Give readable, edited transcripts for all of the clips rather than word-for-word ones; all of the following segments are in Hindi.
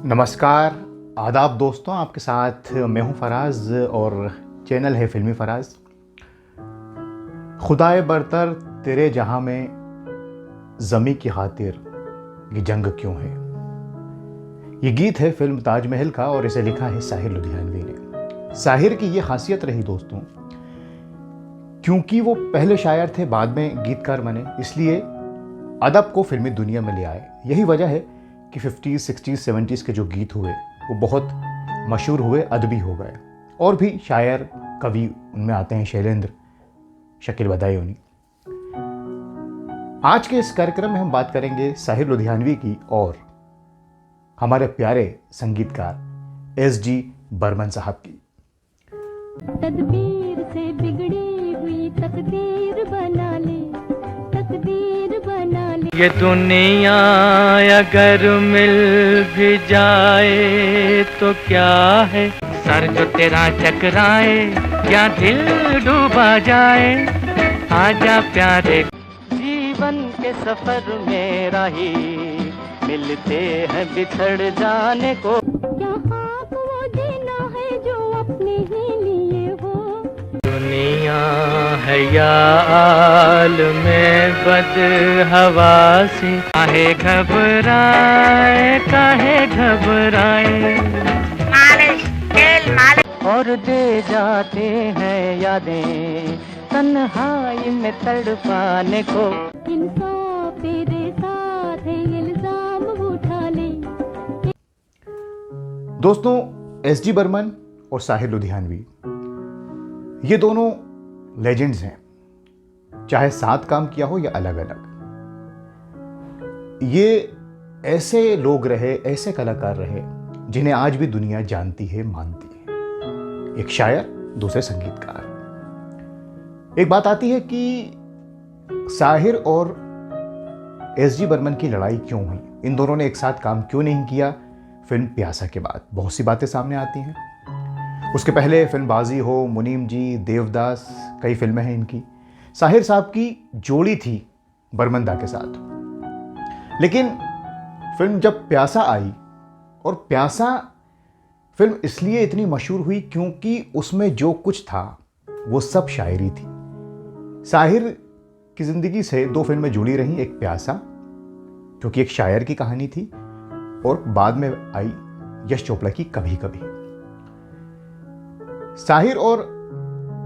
नमस्कार, आदाब दोस्तों, आपके साथ मैं हूं फराज और चैनल है फिल्मी फराज। खुदाए बरतर तेरे जहां में ज़मी की खातिर ये जंग क्यों है। ये गीत है फिल्म ताजमहल का और इसे लिखा है साहिर लुधियानवी ने। साहिर की ये खासियत रही दोस्तों, क्योंकि वो पहले शायर थे, बाद में गीतकार बने, इसलिए अदब को फिल्मी दुनिया में ले आए। यही वजह है कि 50s, 60s, 70s के जो गीत हुए वो बहुत मशहूर हुए, अदबी हो गए। और भी शायर, कवि उनमें आते हैं, शैलेंद्र, शकील बदायूनी। आज के इस कार्यक्रम में हम बात करेंगे साहिर लुधियानवी की और हमारे प्यारे संगीतकार एस.जी. बर्मन साहब की। तदबीर से बिगड़ी हुई तकदीर बना ले, तकदीर बना ले। ये दुनिया अगर मिल भी जाए तो क्या है, सर जो तेरा चकराए या दिल डूबा जाए, आजा प्यारे जीवन के सफर में राही, मिलते हैं बिछड़ जाने को। क्या खाक वो जीना है जो अपने ही लिए हो। दुनिया है या आल में बद हवासी, काहे घबराए और दे जाते हैं यादें तन्हाई में तड़पाने को। इंसाफ तेरे साथ है, इल्जाम उठा ले। दोस्तों, एस.जी. बर्मन और साहिर लुधियानवी ये दोनों लेजेंड्स हैं, चाहे साथ काम किया हो या अलग अलग। ये ऐसे लोग रहे, ऐसे कलाकार रहे जिन्हें आज भी दुनिया जानती है, मानती है। एक शायर, दूसरे संगीतकार। एक बात आती है कि साहिर और एस.जी. बर्मन की लड़ाई क्यों हुई, इन दोनों ने एक साथ काम क्यों नहीं किया। फिल्म प्यासा के बाद बहुत सी बातें सामने आती हैं। उसके पहले फिल्म बाजी हो, मुनीम जी, देवदास, कई फिल्में हैं इनकी। साहिर साहब की जोड़ी थी बर्मन दा के साथ। लेकिन फिल्म जब प्यासा आई, और प्यासा फिल्म इसलिए इतनी मशहूर हुई क्योंकि उसमें जो कुछ था वो सब शायरी थी। साहिर की जिंदगी से दो फिल्में जुड़ी रहीं, एक प्यासा जो कि एक शायर की कहानी थी, और बाद में आई यश चोपड़ा की कभी कभी। साहिर और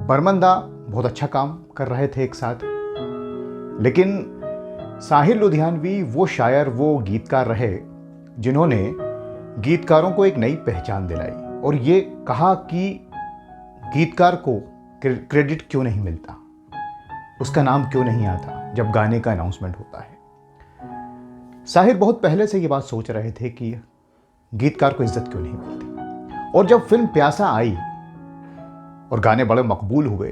बर्मन दा बहुत अच्छा काम कर रहे थे एक साथ, लेकिन साहिर लुधियानवी वो शायर, वो गीतकार रहे जिन्होंने गीतकारों को एक नई पहचान दिलाई और ये कहा कि गीतकार को क्रेडिट क्यों नहीं मिलता, उसका नाम क्यों नहीं आता जब गाने का अनाउंसमेंट होता है। साहिर बहुत पहले से ये बात सोच रहे थे कि गीतकार को इज्जत क्यों नहीं मिलती। और जब फिल्म प्यासा आई और गाने बड़े मकबूल हुए,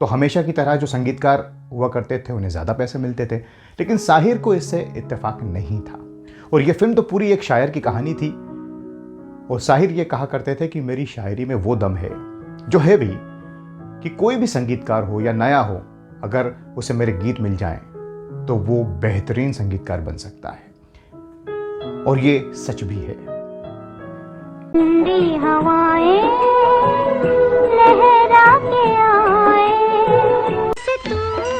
तो हमेशा की तरह जो संगीतकार हुआ करते थे उन्हें ज़्यादा पैसे मिलते थे, लेकिन साहिर को इससे इत्तेफाक नहीं था। और ये फिल्म तो पूरी एक शायर की कहानी थी, और साहिर ये कहा करते थे कि मेरी शायरी में वो दम है, जो है भी कि कोई भी संगीतकार हो या नया हो, अगर उसे मेरे गीत मिल जाएं तो वो बेहतरीन संगीतकार बन सकता है। और ये सच भी है। ठंडी हवाएं लहरा के आए, से तू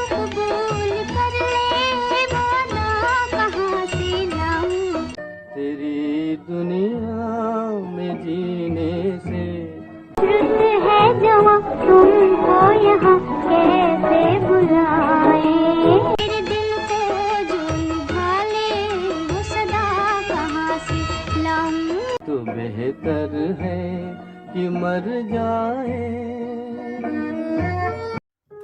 कबूल कर ले, वादा कहाँ से लाऊं। तेरी दुनिया में जीने से रुत है जवां, तुमको यहाँ कैसे बुलाए। तेरे दिल को जो निभा ले, वो सदा कहाँ से लाऊं। तो बेहतर है कि मर जाए।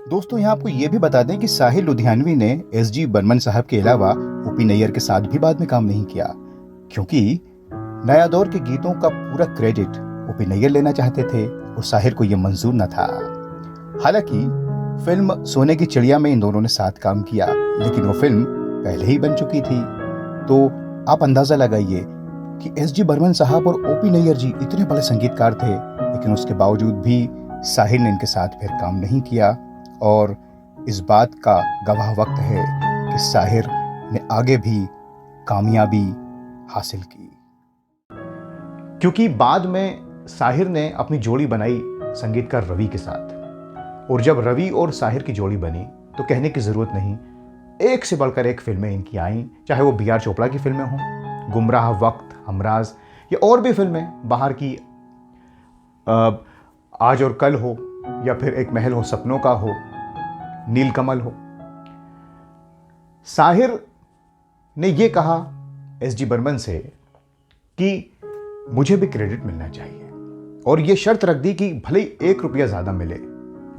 दोस्तों, यहाँ आपको ये भी बता दें कि साहिर लुधियानवी ने एस.जी. बर्मन साहब के अलावा ओ.पी. नैयर के साथ भी बाद में काम नहीं किया, क्योंकि नया दौर के गीतों का पूरा क्रेडिट ओ.पी. नैयर लेना चाहते थे और साहिर को यह मंजूर न था। हालांकि फिल्म सोने की चिड़िया में इन दोनों ने साथ काम किया, लेकिन वो फिल्म पहले ही बन चुकी थी। तो आप अंदाजा लगाइए कि एस.जी. बर्मन साहब और ओ.पी. नैयर जी इतने बड़े संगीतकार थे, लेकिन उसके बावजूद भी साहिर ने इनके साथ फिर काम नहीं किया। और इस बात का गवाह वक्त है कि इस साहिर ने आगे भी कामयाबी हासिल की। क्योंकि बाद में साहिर ने अपनी जोड़ी बनाई संगीतकार रवि के साथ, और जब रवि और साहिर की जोड़ी बनी तो कहने की ज़रूरत नहीं, एक से बढ़कर एक फिल्में इनकी आईं, चाहे वो बी आर चोपड़ा की फिल्में हों, गुमराह, वक्त, हमराज, या और भी फिल्में बाहर की आज और कल हो, या फिर एक महल हो सपनों का हो, नीलकमल हो। साहिर ने ये कहा एस.डी. बर्मन से कि मुझे भी क्रेडिट मिलना चाहिए, और ये शर्त रख दी कि भले ही 1 रुपया ज़्यादा मिले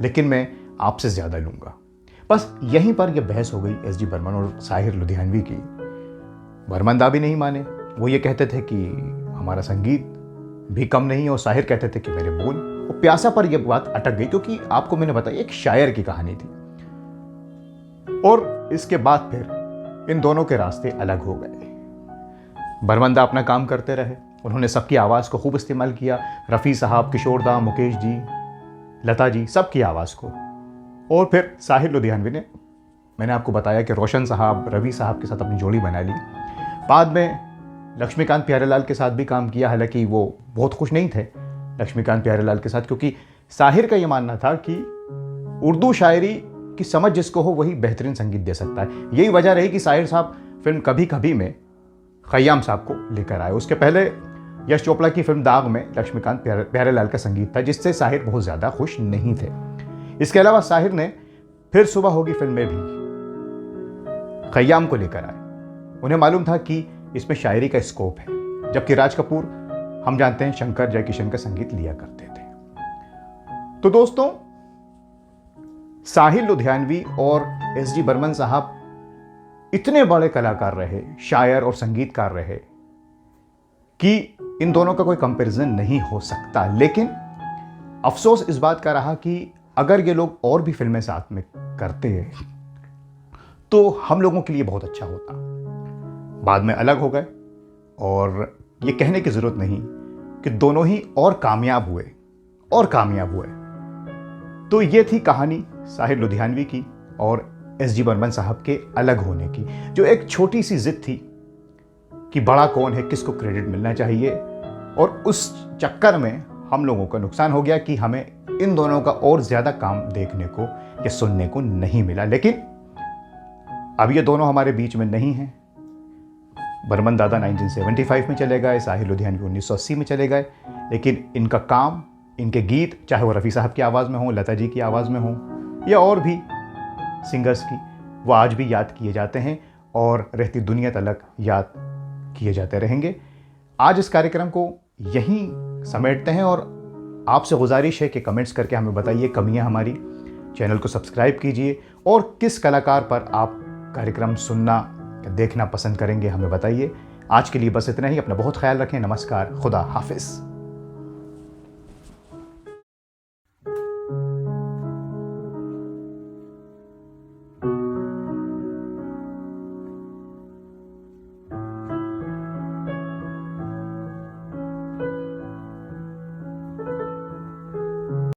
लेकिन मैं आपसे ज़्यादा लूँगा। बस यहीं पर यह बहस हो गई एस.डी. बर्मन और साहिर लुधियानवी की। बर्मन दा भी नहीं माने, वो ये कहते थे कि हमारा संगीत भी कम नहीं है, और साहिर कहते थे कि मेरे बोल। वो प्यासा पर यह बात अटक गई, क्योंकि आपको मैंने बताया एक शायर की कहानी थी, और इसके बाद फिर इन दोनों के रास्ते अलग हो गए। बर्मन दा अपना काम करते रहे, उन्होंने सबकी आवाज़ को खूब इस्तेमाल किया, रफ़ी साहब, किशोर दा, मुकेश जी, लता जी, सबकी आवाज़ को। और फिर साहिर लुधियानवी ने, मैंने आपको बताया कि रोशन साहब, रवि साहब के साथ अपनी जोड़ी बना ली। बाद में लक्ष्मीकांत प्यारेलाल के साथ भी काम किया, हालांकि वो बहुत खुश नहीं थे लक्ष्मीकांत प्यारेलाल के साथ, क्योंकि साहिर का ये मानना था कि उर्दू शायरी की समझ जिसको हो वही बेहतरीन संगीत दे सकता है। यही वजह रही कि साहिर साहब फिल्म कभी कभी में खयाम साहब को लेकर आए। उसके पहले यश चोपड़ा की फिल्म दाग में लक्ष्मीकांत प्यारेलाल का संगीत था, जिससे साहिर बहुत ज़्यादा खुश नहीं थे। इसके अलावा साहिर ने फिर सुबह होगी फिल्म में भी खयाम को लेकर आए। उन्हें मालूम था कि इसमें शायरी का स्कोप है, जबकि राज कपूर, हम जानते हैं, शंकर जयकिशन का संगीत लिया करते थे। तो दोस्तों, साहिर लुधियानवी और एस.डी. बर्मन साहब इतने बड़े कलाकार रहे, शायर और संगीतकार रहे कि इन दोनों का कोई कंपैरिजन नहीं हो सकता। लेकिन अफसोस इस बात का रहा कि अगर ये लोग और भी फिल्में साथ में करते तो हम लोगों के लिए बहुत अच्छा होता। बाद में अलग हो गए, और ये कहने की ज़रूरत नहीं कि दोनों ही और कामयाब हुए। तो ये थी कहानी साहिर लुधियानवी की और एस.डी. बर्मन साहब के अलग होने की, जो एक छोटी सी जिद थी कि बड़ा कौन है, किसको क्रेडिट मिलना चाहिए, और उस चक्कर में हम लोगों का नुकसान हो गया कि हमें इन दोनों का और ज़्यादा काम देखने को या सुनने को नहीं मिला। लेकिन अब ये दोनों हमारे बीच में नहीं हैं। बर्मन दादा 1975 में चले गए, साहिर लुधियानवी 1980 में चले गए, लेकिन इनका काम, इनके गीत, चाहे वो रफ़ी साहब की आवाज़ में हो, लता जी की आवाज़ में हो, या और भी सिंगर्स की, वो आज भी याद किए जाते हैं और रहती दुनिया तलक याद किए जाते रहेंगे। आज इस कार्यक्रम को यहीं समेटते हैं, और आपसे गुजारिश है कि कमेंट्स करके हमें बताइए कमियां हमारी। चैनल को सब्सक्राइब कीजिए, और किस कलाकार पर आप कार्यक्रम सुनना देखना पसंद करेंगे हमें बताइए। आज के लिए बस इतना ही। अपना बहुत ख्याल रखें। नमस्कार, खुदा हाफिज़।